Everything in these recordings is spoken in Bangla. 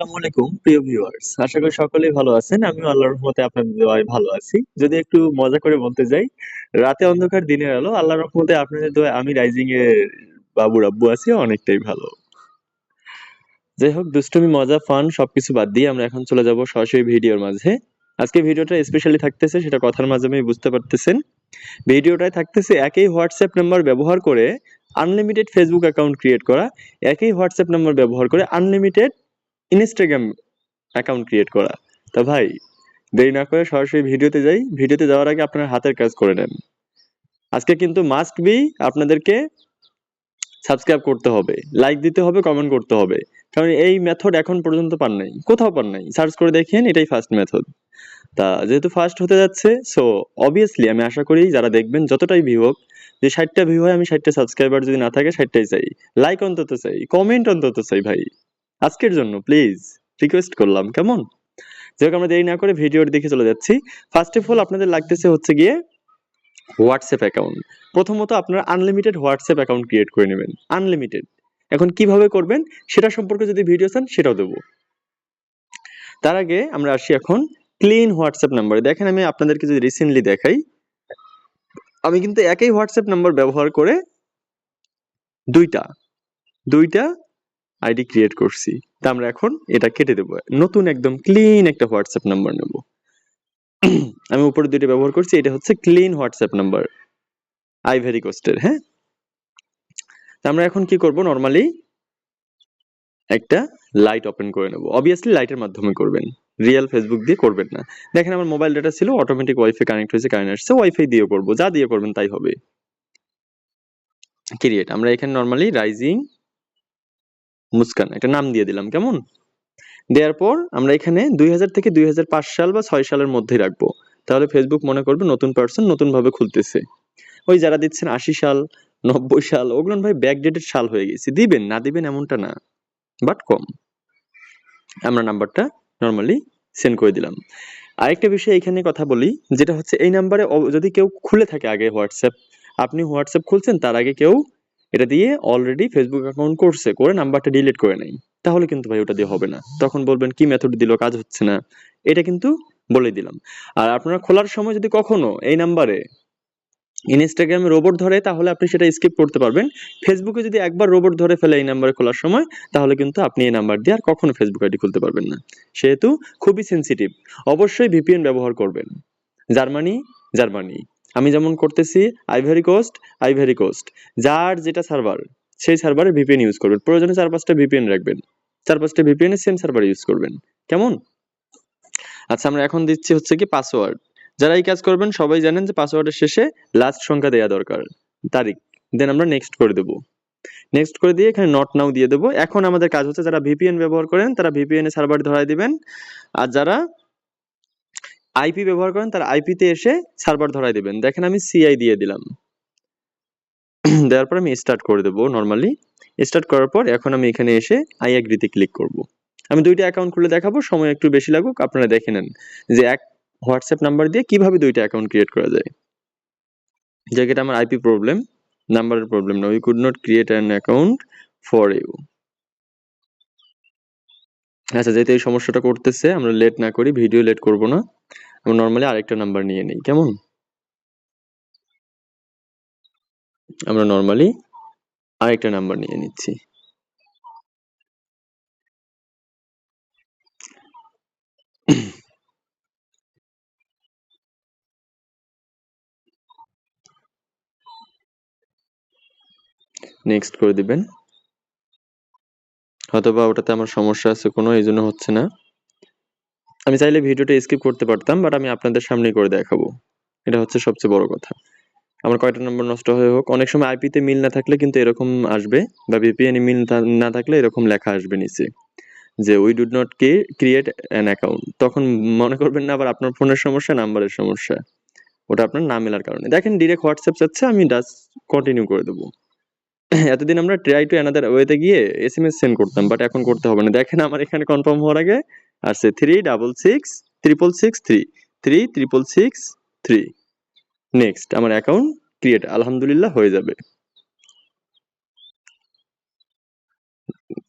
আসসালামু আলাইকুম প্রিয় ভিউয়ার্স, আশা করি সকলেই ভালো আছেন। আমিও আল্লাহর রহমতে আপনাদের দোয়ায় ভালো আছি। যদি একটু মজা করে বলতে যাই, রাতে অন্ধকার দিনের আলো, আল্লাহর রহমতে আপনাদের দোয়ায় আমি রাইজিং এর বাবু রাব্বু আছি অনেকটাই ভালো। যাই হোক, দুষ্টুমি মজা ফান সবকিছু বাদ দিয়ে আমরা এখন চলে যাব সরাসরি ভিডিওর মাঝে। আজকে ভিডিওটা স্পেশালি থাকতেছে, সেটা কথার মাধ্যমে বুঝতে পারতেছেন। ভিডিওটায় থাকতেছে একই হোয়াটসঅ্যাপ নাম্বার ব্যবহার করে আনলিমিটেড ফেসবুক অ্যাকাউন্ট ক্রিয়েট করা, একই হোয়াটসঅ্যাপ নাম্বার ব্যবহার করে আনলিমিটেড ইনস্টাগ্রাম অ্যাকাউন্ট ক্রিয়েট করা। তো ভাই, দেরি না করে সরাসরি ভিডিওতে যাই। ভিডিওতে যাওয়ার আগে আপনার হাতের কাজ করে নেন। আজকে কিন্তু মাস্ট বি আপনাদেরকে সাবস্ক্রাইব করতে হবে, লাইক দিতে হবে, কমেন্ট করতে হবে। কারণ এই মেথড এখন পর্যন্ত পান নাই, কোথাও পান নাই। সার্চ করে দেখেন, এটাই ফার্স্ট মেথড। তা যেহেতু ফার্স্ট হতে যাচ্ছে, সো অবভিয়াসলি আমি আশা করি যারা দেখবেন, যতটাই ভিউ হোক, যে 60টা ভিউ হয় আমি 60টা সাবস্ক্রাইবার যদি না থাকে 60টাই চাই, লাইক অন্তত চাই, কমেন্ট অন্তত চাই ভাই। আজকের জন্য প্লিজ রিকোয়েস্ট করলাম, কেমন? যাই হোক, আমরা দেরি না করে ভিডিওর দিকে চলে যাচ্ছি। ফার্স্ট অফ অল আপনাদের লাগতেছে হচ্ছে গিয়ে হোয়াটসঅ্যাপ অ্যাকাউন্ট। প্রথমত আপনারা আনলিমিটেড হোয়াটসঅ্যাপ অ্যাকাউন্ট ক্রিয়েট করে নেবেন, আনলিমিটেড। এখন কিভাবে করবেন সেটা সম্পর্কে যদি ভিডিও চান সেটাও দেবো। তার আগে আমরা আসি এখন ক্লিন হোয়াটসঅ্যাপ নাম্বারে। দেখেন, আমি আপনাদেরকে যদি রিসেন্টলি দেখাই, আমি কিন্তু একই হোয়াটসঅ্যাপ নাম্বার ব্যবহার করে দুইটা দুইটা আইডি ক্রিয়েট করছি। তা আমরা এখন এটা কেটে দেবো, নতুন একদম ক্লিন একটা হোয়াটসঅ্যাপ নাম্বার নেব। আমি উপরে দুইটা ব্যবহার করছি, এটা হচ্ছে ক্লিন হোয়াটসঅ্যাপ নাম্বার, আইভেরি কোস্টের। হ্যাঁ, আমরা এখন কি করব, নরমালি একটা লাইট ওপেন করে নেব। অবভিয়াসলি লাইটের মাধ্যমে করবেন, রিয়েল ফেসবুক দিয়ে করবেন না। দেখেন, আমার মোবাইল ডাটা ছিল, অটোমেটিক ওয়াইফাই কানেক্ট হয়েছে, কারেন্ট আসছে, ওয়াইফাই দিয়ে করব, যা দিয়ে করবেন তাই হবে। ক্রিয়েট, আমরা এখানে নরমালি রাইজিং মুস্কান একটা নাম দিয়ে দিলাম, কেমন? দেওয়ার পর আমরা এখানে 2000 থেকে 2005 সাল বা 6 সালের মধ্যে রাখবো। তাহলে ফেসবুক মনে করবে নতুন পার্সন নতুন ভাবে খুলতেছে। ওই যারা দিচ্ছেন 80 সাল, 90 সাল, ওগুলো ভাই ব্যাকডেটেড সাল হয়ে গেছে। দিবেন না দিবেন এমনটা না, বাট কম। আমরা নাম্বারটা নরমালি সেন্ড করে দিলাম। আরেকটা বিষয় এখানে কথা বলি, যেটা হচ্ছে এই নাম্বারে যদি কেউ খুলে থাকে আগে হোয়াটসঅ্যাপ, আপনি হোয়াটসঅ্যাপ খুলছেন, তার আগে কেউ এটা দিয়ে অলরেডি ফেসবুক অ্যাকাউন্ট করছে, করে নাম্বারটা ডিলিট করে নেই, তাহলে কিন্তু ভাই ওটা দিয়ে হবে না। তখন বলবেন কি মেথড দিল, কাজ হচ্ছে না। এটা কিন্তু বলে দিলাম। আর আপনারা খোলার সময় যদি কখনো এই নাম্বারে ইনস্টাগ্রামে রোবট ধরে, তাহলে আপনি সেটা স্কিপ করতে পারবেন। ফেসবুকে যদি একবার রোবট ধরে ফেলে এই নাম্বারে খোলার সময়, তাহলে কিন্তু আপনি এই নাম্বার দিয়ে আর কখনো ফেসবুক আইডি খুলতে পারবেন না। সেহেতু খুবই সেনসিটিভ, অবশ্যই ভিপিএন ব্যবহার করবেন। Germany, Germany. আমি যেমন করতেছি, আইভরি কোস্ট, আইভরি কোস্ট। যার যেটা সার্ভার, সেই সার্ভারে ভিপিএন ইউজ করবেন। প্রয়োজনে 4-5টা ভিপিএন রাখবেন, 4-5টা ভিপিএন সেম সার্ভার ইউজ করবেন, কেমন? আচ্ছা, আমরা এখন দিচ্ছি হচ্ছে কি পাসওয়ার্ড। যারা এই কাজ করবেন সবাই জানেন যে পাসওয়ার্ডের শেষে লাস্ট সংখ্যা দেওয়া দরকার, তারিখ। দেন আমরা নেক্সট করে দেবো। নেক্সট করে দিয়ে এখানে নট নাও দিয়ে দেবো। এখন আমাদের কাজ হচ্ছে, যারা ভিপিএন ব্যবহার করেন তারা ভিপিএন এ সার্ভার ধরায় দিবেন, আর যারা আইপি ব্যবহার করেন তারা আইপি তে এসে সার্ভার ধরায় দিবেন। দেখেন, আমি সিআই দিয়ে দিলাম। দেওয়ার পর আমি স্টার্ট করে দেবো। নরমালি স্টার্ট করার পর এখন আমি এখানে এসে আই এগ্রিতে ক্লিক করব। আমি দুইটা অ্যাকাউন্ট খুলে দেখাবো, সময় একটু বেশি লাগুক, আপনারা দেখে নেন যে এক হোয়াটসঅ্যাপ নাম্বার দিয়ে কিভাবে দুইটা অ্যাকাউন্ট ক্রিয়েট করা যায়। জায়গাটা আমার আইপি প্রবলেম, নাম্বারের প্রবলেম না। We could not create an account for you. আচ্ছা, যেহেতু এই সমস্যাটা করতেছে, আমরা লেট না করি, ভিডিও লেট করব না। আমরা নরমালি আরেকটা নাম্বার নিয়ে নিই, কেমন? আমরা নরমালি আরেকটা নাম্বার নিয়ে নিচ্ছি। নেক্সট করে দিবেন। হয়তোবা ওটাতে আমার সমস্যা আছে কোনো, এই জন্য হচ্ছে না। আমি চাইলে ভিডিওটা স্কিপ করতে পারতাম, বাট আমি আপনাদের সামনেই করে দেখাবো, এটা হচ্ছে সবচেয়ে বড় কথা। আমার কয়টা নম্বর নষ্ট হয়ে হোক, অনেক সময় আইপিতে মিল না থাকলে কিন্তু এরকম আসবে, বা ভিপিএন মিল না থাকলে এরকম লেখা আসবে নিচে যে we do not create an account. তখন মনে করবেন না আবার আপনার ফোনের সমস্যা, নাম্বারের সমস্যা, ওটা আপনার না মেলার কারণে। দেখেন, ডিরেক্ট হোয়াটসঅ্যাপ চাচ্ছে, আমি জাস্ট কন্টিনিউ করে দেবো। এতদিন আমরা ট্রাই টু অ্যানাদার ওয়েতে গিয়ে এসএমএস সেন্ড করতাম, বাট এখন করতে হবে না। দেখেন, আমার এখানে কনফার্ম হওয়ার আগে আসছে 3666663, 36663। নেক্সট, আমার অ্যাকাউন্ট ক্রিয়েট আলহামদুলিল্লাহ হয়ে যাবে।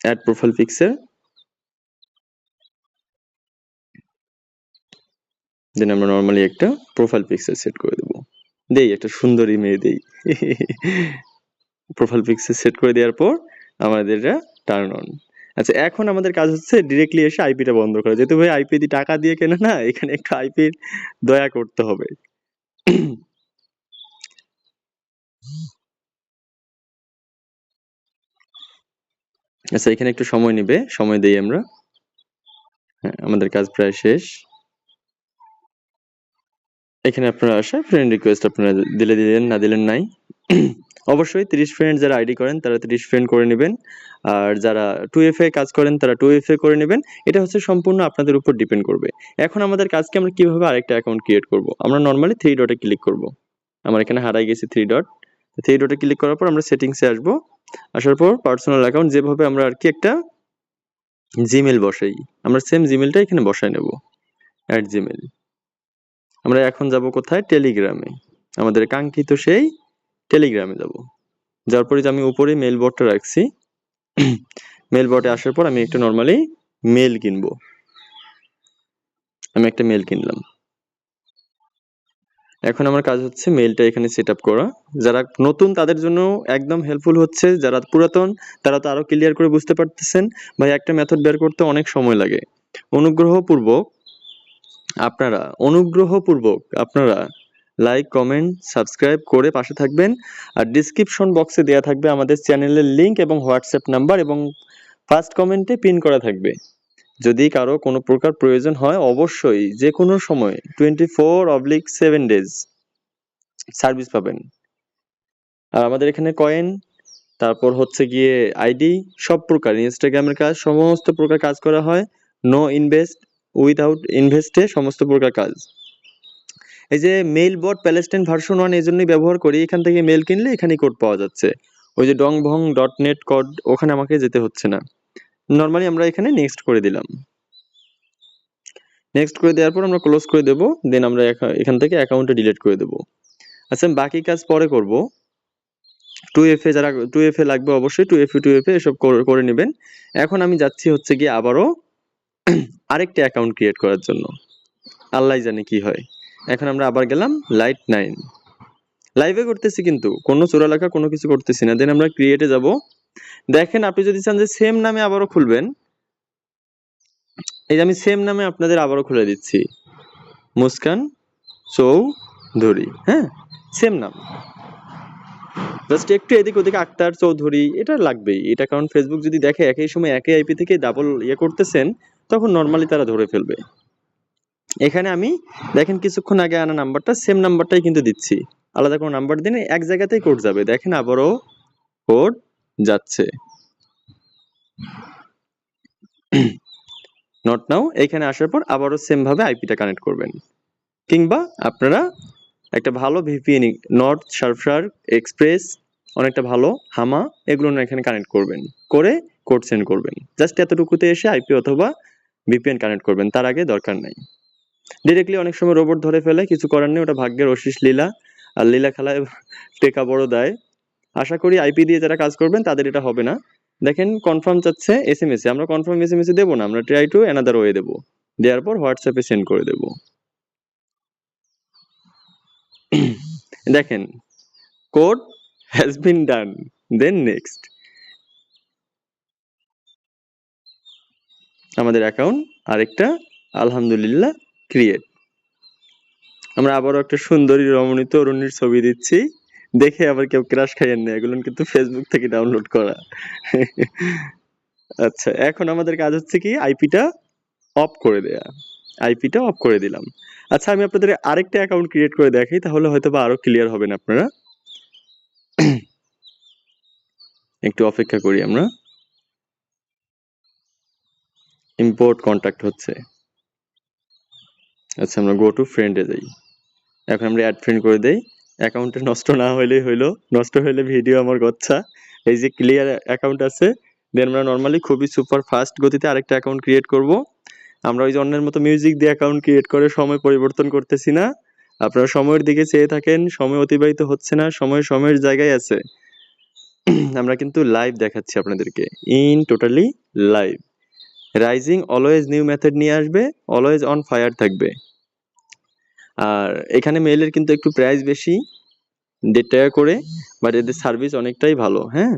অ্যাড প্রোফাইল পিকচার, দেন আমরা নর্মালি একটা প্রোফাইল পিকচার সেট করে দেবো। দেই একটা সুন্দরী মেয়ে দেই। প্রোফাইল পিকচার সেট করে দেওয়ার পর আমাদের এটা টার্ন অন। আচ্ছা, এখন আমাদের কাজ হচ্ছে ডিরেক্টলি এসে আইপিটা বন্ধ করা। যেহেতু ভাই আইপি দিয়ে টাকা দিয়ে কেনে না, এখানে একটু আইপির দয়া করতে হবে। আচ্ছা, এখানে একটু সময় নিবে, সময় দেই আমরা। হ্যাঁ, আমাদের কাজ প্রায় শেষ। এখানে আপনারা আসা ফ্রেন্ড রিকোয়েস্ট আপনারা দিলে দিলেন, না দিলেন নাই। অবশ্যই 30 ফ্রেন্ড যারা আইডি করেন তারা 30 ফ্রেন্ড করে নেবেন, আর যারা 2FA কাজ করেন তারা 2FA করে নেবেন। এটা হচ্ছে সম্পূর্ণ আপনাদের উপর ডিপেন্ড করবে। এখন আমাদের কাজকে আমরা কিভাবে আরেকটা অ্যাকাউন্ট ক্রিয়েট করব? আমরা নর্মালি 3 ডটে ক্লিক করব। আমার এখানে হারাই গেছে 3 ডট। 3 ডটে ক্লিক করার পর আমরা সেটিংসে আসব। আসার পর পার্সোনাল অ্যাকাউন্ট যেভাবে আমরা আর কি একটা জিমেল বসাই, আমরা সেম জিমেলটা এখানে বসাই নেব, @gmail। আমরা এখন যাব কোথায়? টেলিগ্রামে। আমাদের কাঙ্ক্ষিত সেই টেলিগ্রামে যাব। যাওয়ার পরে যে আমি উপরে মেল বটটা রাখছি, মেল বটে আসার পর আমি একটা নর্মালি মেল কিনবো। আমি একটা মেল কিনলাম। এখন আমার কাজ হচ্ছে মেলটা এখানে সেট আপ করা। যারা নতুন তাদের জন্য একদম হেল্পফুল হচ্ছে, যারা পুরাতন তারা তো আরো ক্লিয়ার করে বুঝতে পারতেছেন। ভাই একটা মেথড বের করতে অনেক সময় লাগে। অনুগ্রহপূর্বক আপনারা লাইক, কমেন্ট, সাবস্ক্রাইব করে পাশে থাকবেন। আর ডিসক্রিপশন বক্সে দেওয়া থাকবে আমাদের চ্যানেলের লিংক এবং হোয়াটসঅ্যাপ নাম্বার, এবং ফার্স্ট কমেন্টে পিন করা থাকবে। যদি কারো কোনো প্রকার প্রয়োজন হয় অবশ্যই যে কোনো সময় 24/7 ডেজ সার্ভিস পাবেন। আর আমাদের এখানে কয়েন, তারপর হচ্ছে গিয়ে আইডি, সব প্রকার ইনস্টাগ্রামের কাজ, সমস্ত প্রকার কাজ করা হয়। নো ইনভেস্ট, উইদাউট ইনভেস্টে সমস্ত প্রকার কাজ। এই যে মেইল বট প্যালেস্টাইন ভার্সন 1 এই জন্যই ব্যবহার করি। এখান থেকে মেল কিনলে এখানেই কোড পাওয়া যাচ্ছে। ওই যে dongvong.net কোড, ওখানে আমাকে যেতে হচ্ছে না। নর্মালি আমরা এখানে নেক্সট করে দিলাম। নেক্সট করে দেওয়ার পর আমরা ক্লোজ করে দেব। দেন আমরা এখান থেকে অ্যাকাউন্টটা ডিলিট করে দেব। আচ্ছা, বাকি কাজ পরে করব। 2FA যারা 2FA লাগবে অবশ্যই 2FA এসব করে নেবেন। এখন আমি যাচ্ছি হচ্ছে গিয়ে আবারও আরেকটা অ্যাকাউন্ট ক্রিয়েট করার জন্য। আল্লাহ জানে কি হয়। এখন আমরা আবার গেলাম Light9 লাইভে করতেছি, কিন্তু কোনো চোরালেখা কোনো কিছু করতেছি না। দেন আমরা ক্রিয়েটে যাব। দেখেন, আপনি যদি চান যে সেম নামে আবারও খুলবেন, এই যে আমি সেম নামে আপনাদের আবারও খুলে দিচ্ছি, মুস্কান চৌধুরী। হ্যাঁ, সেম নাম, জাস্ট একটু এদিক ওদিকে আক্তার চৌধুরী এটা লাগবেই। এটা কারণ ফেসবুক যদি দেখে একই সময় একই আইপি থেকে ডাবল করতেছেন, তখন নর্মালি তারা ধরে ফেলবে। এখানে আমি দেখেন কিছুক্ষণ আগে আনা নাম্বারটা, সেম নাম্বারটাই কিন্তু দিচ্ছি, আলাদা কোনো নাম্বার দিন, এক জায়গাতেই কোড যাবে। দেখেন আবারও কোড যাচ্ছে। নট নাও, এখানে আসার পর আবারও সেম ভাবে আইপিটা কানেক্ট করবেন, কিংবা আপনারা একটা ভালো ভিপিএন, নর্থ সার্ফার এক্সপ্রেস, অনেকটা ভালো হামা, এগুলো এখানে কানেক্ট করবেন, করে কোড সেন্ড করবেন। জাস্ট এতটুকুতে এসে আইপি অথবা ভিপিএন কানেক্ট করবেন, তার আগে দরকার নাই। ডিরেক্টলি অনেক সময় রোবট ধরে ফেলে, কিছু করার নেই, ওটা ভাগ্যের অশিস লীলা। আর লীলা খেলায় টেকা বড় দায়। আশা করি আইপি দিয়ে যারা কাজ করবেন তাদের এটা হবে না। দেখেন কনফার্ম চাচ্ছে এসএমএস এ, আমরা কনফার্ম এসএমএস এ দেবো না, আমরা ট্রাই টু অ্যানাদার ওয়ে দেবো। দেওয়ার পর হোয়াটসঅ্যাপে সেন্ড করে দেবো। দেখেন code has been done, then next. আমাদের অ্যাকাউন্ট আরেকটা আলহামদুলিল্লাহ ক্রিয়েট। আমরা আবারও একটা সুন্দরী রমণী তরুণীর ছবি দিচ্ছি, দেখে আবার কেউ ক্রাশ খাইয়েন না, এগুলো কিন্তু ফেসবুক থেকে ডাউনলোড করা। আচ্ছা, এখন আমাদের কাজ হচ্ছে কি আইপিটা অফ করে দেয়া। আইপিটা অফ করে দিলাম। আচ্ছা, আমি আপনাদের আরেকটা অ্যাকাউন্ট ক্রিয়েট করে দেখাই, তাহলে হয়তো বা আরো ক্লিয়ার হবেন আপনারা। একটু অপেক্ষা করি আমরা। ইম্পোর্ট কন্টাক্ট হচ্ছে। আচ্ছা, আমরা গো টু ফ্রেন্ডে যাই। এখন আমরা অ্যাড ফ্রেন্ড করে দেই। অ্যাকাউন্টটা নষ্ট না হইলেই হইলো, নষ্ট হইলে ভিডিও আমার গচ্ছা। এই যে ক্লিয়ার অ্যাকাউন্ট আছে, দেন আমরা নর্মালি খুবই সুপার ফাস্ট গতিতে আরেকটা অ্যাকাউন্ট ক্রিয়েট করব। আমরা ওই যে অন্যের মতো মিউজিক দিয়ে অ্যাকাউন্ট ক্রিয়েট করে সময় পরিবর্তন করতেছি না। আপনারা সময়ের দিকে চেয়ে থাকেন, সময় অতিবাহিত হচ্ছে না, সময় সময়ের জায়গায় আছে। আমরা কিন্তু লাইভ দেখাচ্ছি আপনাদেরকে, in totally live. Rising always new method নিয়ে আসবে, অলওয়েজ অন ফায়ার থাকবে। আর এখানে মেইলের কিন্তু একটু প্রাইস বেশি, 1.5 টাকা করে, বাট এদের সার্ভিস অনেকটাই ভালো। হ্যাঁ,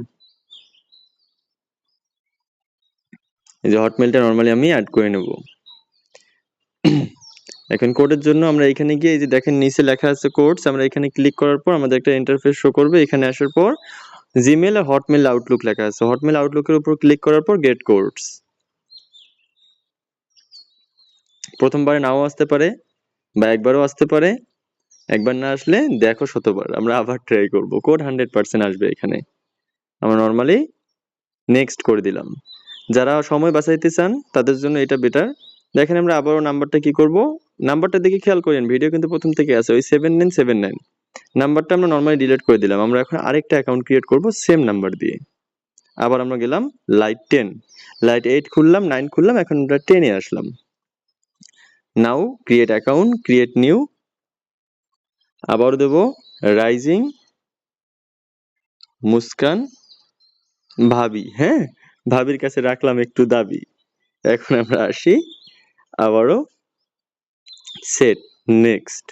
এই যে হটমেলটা নর্মালি আমি অ্যাড করে নেব। এখন কোডের জন্য আমরা এখানে গিয়ে এই যে দেখেন নিচে লেখা আছে কোডস, আমরা এখানে ক্লিক করার পর আমাদের একটা ইন্টারফেস শো করবে। এখানে আসার পর জিমেল আর হটমেল আউটলুক লেখা আছে, হটমেল আউটলুকের উপর ক্লিক করার পর গেট কোডস। প্রথমবারে নাও আসতে পারে বা একবারও আসতে পারে, একবার না আসলে দেখো শতবার, আমরা আবার ট্রাই করব। কোড 100% আসবে এখানে। আমরা নর্মালি নেক্সট করে দিলাম। যারা সময় বাঁচাইতে চান তাদের জন্য এটা বেটার। দেখেন আমরা আবারও নাম্বারটা কি করব, নাম্বারটা দেখে খেয়াল করেন, ভিডিও কিন্তু প্রথম থেকে আছে ওই 7979 নাম্বারটা আমরা নর্মালি ডিলিট করে দিলাম। আমরা এখন আরেকটা অ্যাকাউন্ট ক্রিয়েট করব সেম নাম্বার দিয়ে। আবার আমরা গেলাম লাইট 10, লাইট 8 খুললাম, 9 খুললাম, এখন আমরা 10 এ আসলাম। Now create account, create new, আবার দেব রাইজিং মুস্কান ভাবি। হ্যাঁ, ভাবির কাছে রাখলাম একটু দাবি। এখন আমরা আসি আবারও সেট নেক্সট,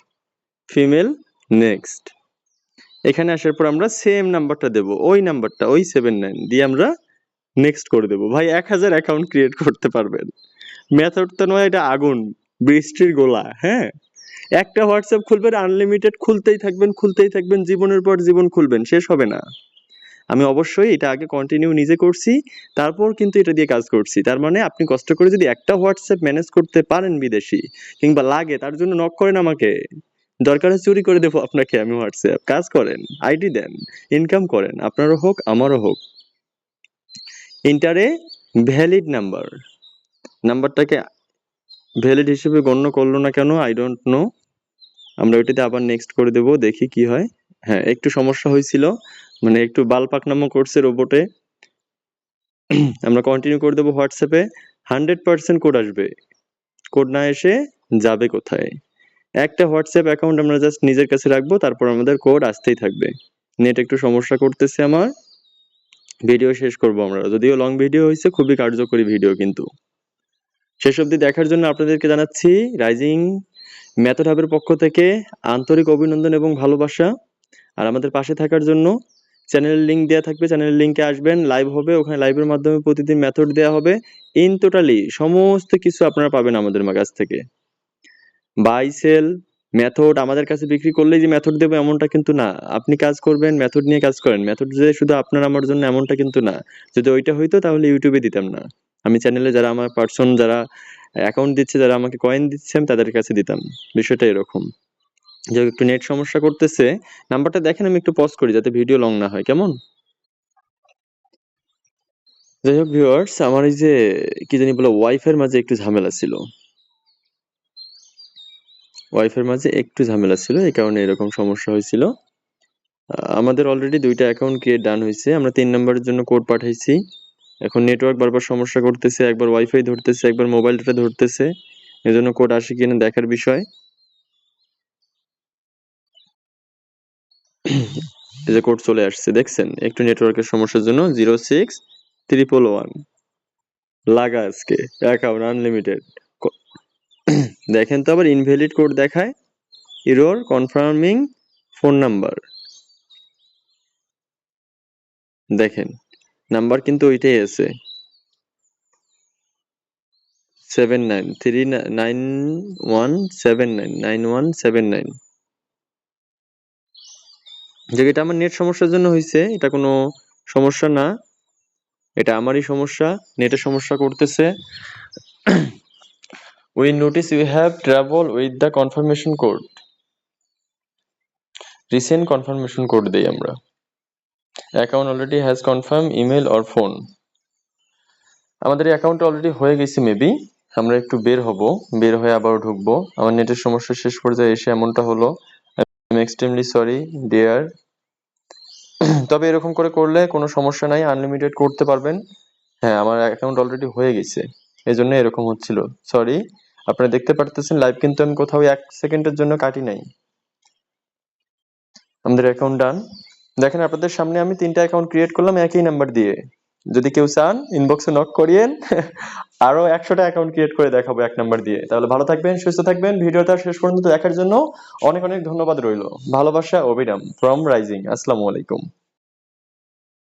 ফিমেল নেক্সট। এখানে আসার পর আমরা সেম নাম্বারটা দেব, ওই নাম্বারটা ওই 79 দিয়ে আমরা নেক্সট করে দেব। ভাই 1000 অ্যাকাউন্ট ক্রিয়েট করতে পারবেন। মেথড তো নয়, এটা আগুন, বৃষ্টির গোলা। হ্যাঁ, একটা হোয়াটসঅ্যাপ খুলবেন, আনলিমিটেড খুলতেই থাকবেন, খুলতেই থাকবেন, জীবনের পর জীবন খুলবেন, শেষ হবে না। আমি অবশ্যই এটা আগে কন্টিনিউ নিজে করছি, তারপর কিন্তু এটা দিয়ে কাজ করছি। তার মানে আপনি কষ্ট করে যদি একটা হোয়াটসঅ্যাপ ম্যানেজ করতে পারেন বিদেশি, কিংবা লাগে তার জন্য নক করেন আমাকে, দরকার হয় চুরি করে দেবো আপনাকে আমি হোয়াটসঅ্যাপ। কাজ করেন, আইডি দেন, ইনকাম করেন, আপনারও হোক আমারও হোক। ইন্টারে ভ্যালিড নাম্বার, নাম্বারটাকে ভ্যালিড হিসেবে গণ্য করলো না কেন, আই ডোন্ট নো। আমরা ওইটাতে আবার নেক্সট করে দেব, দেখি কি হয়। হ্যাঁ, একটু সমস্যা হয়েছিল, মানে একটু বাল পাকনামো করছে রোবটে। আমরা কন্টিনিউ করে দেবো হোয়াটসঅ্যাপে। 100% কোড আসবে, কোড না এসে যাবে কোথায়? একটা হোয়াটসঅ্যাপ অ্যাকাউন্ট আমরা জাস্ট নিজের কাছে রাখবো, তারপর আমাদের কোড আসতেই থাকবে। নেট একটু সমস্যা করতেছে আমার, ভিডিও শেষ করবো আমরা, যদিও লং ভিডিও হয়েছে, খুবই কার্যকরী ভিডিও। কিন্তু শেষ অবধি দেখার জন্য আপনাদেরকে জানাচ্ছি রাইজিং মেথড হাবের পক্ষ থেকে আন্তরিক অভিনন্দন এবং ভালোবাসা। আর আমাদের পাশে থাকার জন্য চ্যানেলের লিঙ্ক দেওয়া থাকবে, চ্যানেলের লিঙ্কে আসবেন, লাইভ হবে, ওখানে লাইভের মাধ্যমে প্রতিদিন মেথড দেওয়া হবে। ইন টোটালি সমস্ত কিছু আপনারা পাবেন আমাদের কাছ থেকে। বাই সেল মেথড আমাদের কাছে বিক্রি করলেই যে মেথড দেবো এমনটা কিন্তু না। আপনি কাজ করবেন, মেথড নিয়ে কাজ করেন, মেথড যে শুধু আপনার আমার জন্য এমনটা কিন্তু না। যদি ওইটা হইতো তাহলে ইউটিউবে দিতাম না, আমি চ্যানেলে যারা আমার পার্সন, যারা অ্যাকাউন্ট দিচ্ছে, যারা আমাকে কয়েন দিচ্ছে, আমি তাদের কাছে দিতাম। বিষয়টা এরকম। যে একটু নেট সমস্যা করতেছে, নাম্বারটা দেখেন, আমি একটু পজ করি যাতে ভিডিও লং না হয়, কেমন? যাই হোক ভিউয়ার্স, আমার এই যে কি জানি বলে ওয়াইফের মাঝে একটু ঝামেলা ছিল, ওয়াইফের মাঝে একটু ঝামেলা ছিল, এই কারণে এরকম সমস্যা হয়েছিল। আমাদের অলরেডি 2টা অ্যাকাউন্ট ক্রিয়েট ডান হয়েছে, আমরা 3 নাম্বারের জন্য কোড পাঠাইছি। এখন নেটওয়ার্ক বারবার সমস্যা করতেছে, একবার ওয়াইফাই ধরতেছে, একবার মোবাইল ডাটা ধরতেছে, এজন্য কোড আসে কিনা দেখার বিষয়। এই যে কোড চলে আসছে, দেখছেন? একটু নেটওয়ার্কের সমস্যার জন্য 06111 লাগা আজকে অ্যাকাউন্ট আনলিমিটেড। দেখেন তো আবার ইনভ্যালিড কোড দেখায়, এরর কনফার্মিং ফোন নাম্বার। দেখেন নাম্বার কিন্তু ওইটাই আছে, 79399179 যে এটা আমার নেট সমস্যার জন্য হয়েছে, এটা কোনো সমস্যা না, এটা আমারই সমস্যা, নেটের সমস্যা করতেছে। We notice you have trouble with the confirmation code. Recent confirmation code দেই আমরা। Account already has confirmed email or phone. আমাদের এই অ্যাকাউন্ট অলরেডি হয়ে গেছে মেবি, আমরা একটু বের হব, বের হয়ে আবারও ঢুকবো। আমার নেটের সমস্যা শেষ পর্যায়ে এসে এমনটা হলো, I'm extremely sorry dear। তবে এরকম করে করলে কোনো সমস্যা নাই, আনলিমিটেড করতে পারবেন। হ্যাঁ, আমার অ্যাকাউন্ট অলরেডি হয়ে গেছে, এই জন্য এরকম হচ্ছিল, সরি। আপনারা দেখতে পারতেছেন লাইভ কিন্তু আমি কোথাও 1 সেকেন্ডের জন্য কাটি নাই। আমাদের অ্যাকাউন্ট ডান। দেখেন আপনাদের সামনে আমি 3টা অ্যাকাউন্ট ক্রিয়েট করলাম একই নাম্বার দিয়ে, যদি কেউ চান ইনবক্সে নক করিয়েন। আরো 100টা অ্যাকাউন্ট ক্রিয়েট করে দেখাবো 1 নাম্বার দিয়ে। তাহলে ভালো থাকবেন, সুস্থ থাকবেন। ভিডিওটা শেষ পর্যন্ত দেখার জন্য অনেক অনেক ধন্যবাদ রইলো। ভালোবাসা অবিরাম ফ্রম রাইজিং। আসসালামু আলাইকুম।